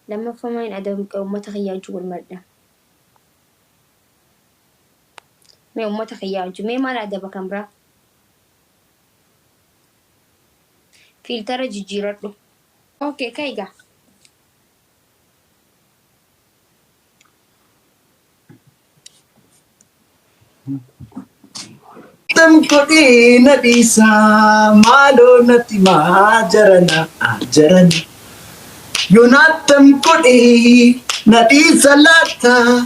لما فمين أدم أمتك جول مرة مي أمتك ياجو مي ما أدب كمبرا فلتر جيرتلو أوكي كايجا تم كودي نديسا مالو نتي ما جرنا جرنا يوناتم كودي نديسا لاتا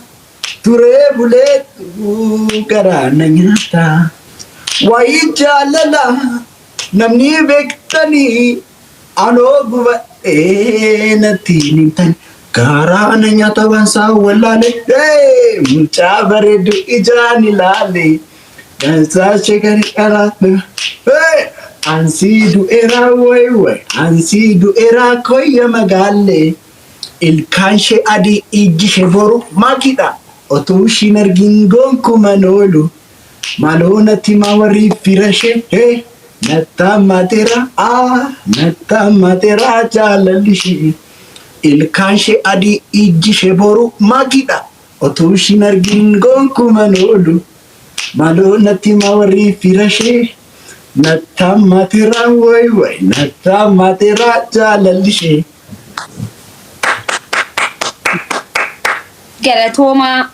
توري بوليتو كرانا نياتا واي جاللا نمني بكتني أنو بوا نتي نمتني كرانا نياتا وانسا ولالي مچابر دو إجاني لالي Dansa shekari karate, hey! Ansi du era way, ansi du era koya magalle. Il kanshe adi ijishe boru makida. Otu shinar gingon kumanolu. Malona timawari firashe, hey! Natta matera jalalishi. Il kanshe adi ijishe boru makida. Otu shinar gingon kumanolu. Malona timawari firashe natamatira way natamatira jalalishe Galatoma.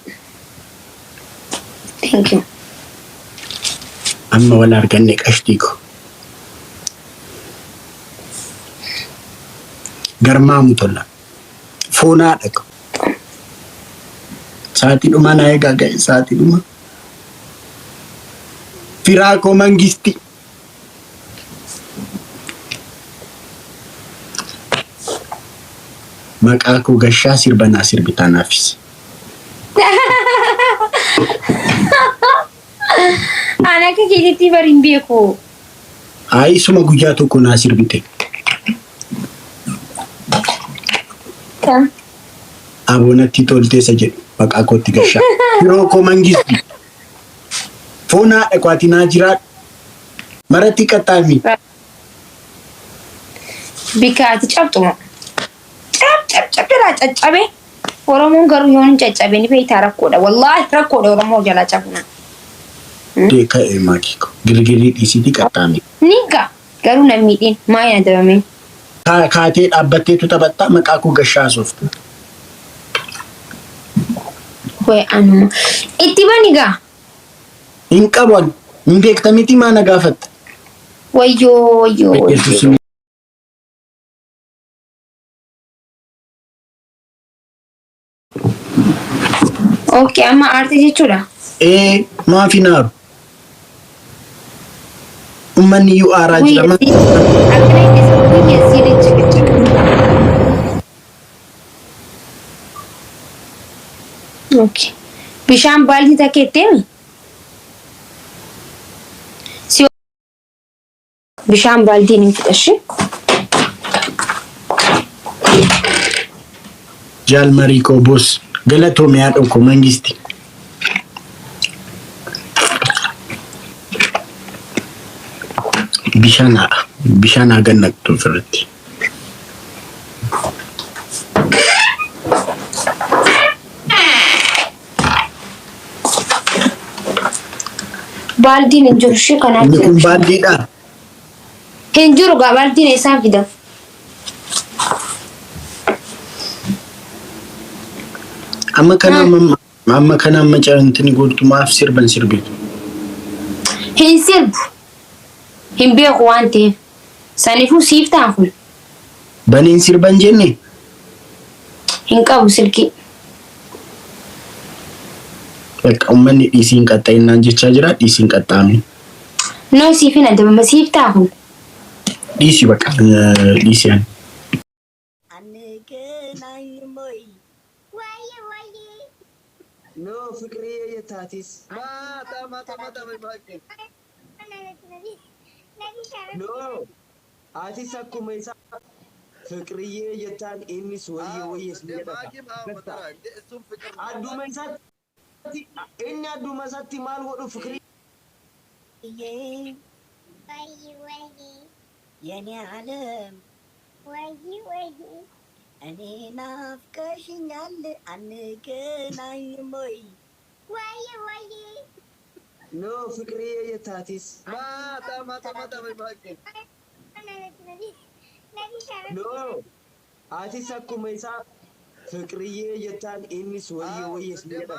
Thank you. amma wala arganne qashtiko garma mutolla fona dako saati duma na ega ga saati duma Firako mangisti. Maqaku gashaa sirbana sirbitaan afis. Ana ke kiti barin beeko. Ai suma guyyaa tokko na sirbite. Kan. Abonatti tolte sa jedhu maqaakotti gashaa. Firako mangisti. Fona ekwatina jiraat marati qaxaami bikaati cabxuma cabira caccabe oromoon garuu yoon caccabe ni beeyta rakkoodha wallahi rakkoodha oromoo jala cabna deeka emakiko gilgilii dhiisiti qaxaami niga garuu namidin maayina dabame kaatee dhaabbatteetu taphatta maqaaku gashaa softu way anuma itti baniga Inqaban beektamiti maana gaafatta wayyo okay amma aartii jechuudha maafi naaru ummanni iyyuu aaraa jira okay bishaan baaldi takkeetteemi bishaan baaldiin hin fudhashi jaal marii koobos galatoomee dhokko mangisti bishaan haa gannaqxu ofirratti baaldiin hin jiru shi kanaa inni kun baaldiidha hin jiru gaa baaldiin isaan fidan amma kana macantini godtumaaf sirban sirbitu hin sirbu hin beeku waan ta'eef saniifuu siif ta'an kun baniin sirban jenne hin qabu silkii bakka ummanni dhiisiin qaxxa'innaan jechaa jira dhiisiin qaxxaame noo siifin addabama siif ta'an kun dhiisi bakka dhiisiyan No, fikri yetatis. Mata bakke. No, atis akkuma isa fikri yetan innis wayye siyata. Adduma isatti inni adduma isatti maal godhu fikri Wayye yani alam ወይ እኔ ናፍቀሽኛል አንገናኝም ወይ ኖ ፍቅሬ የታቲስ ማታ በማግኘት ኖ አቲስ አኩመ ኢሳ ፍቅርዬ የታን ኢኒስ ወየ ወየ ሲየታ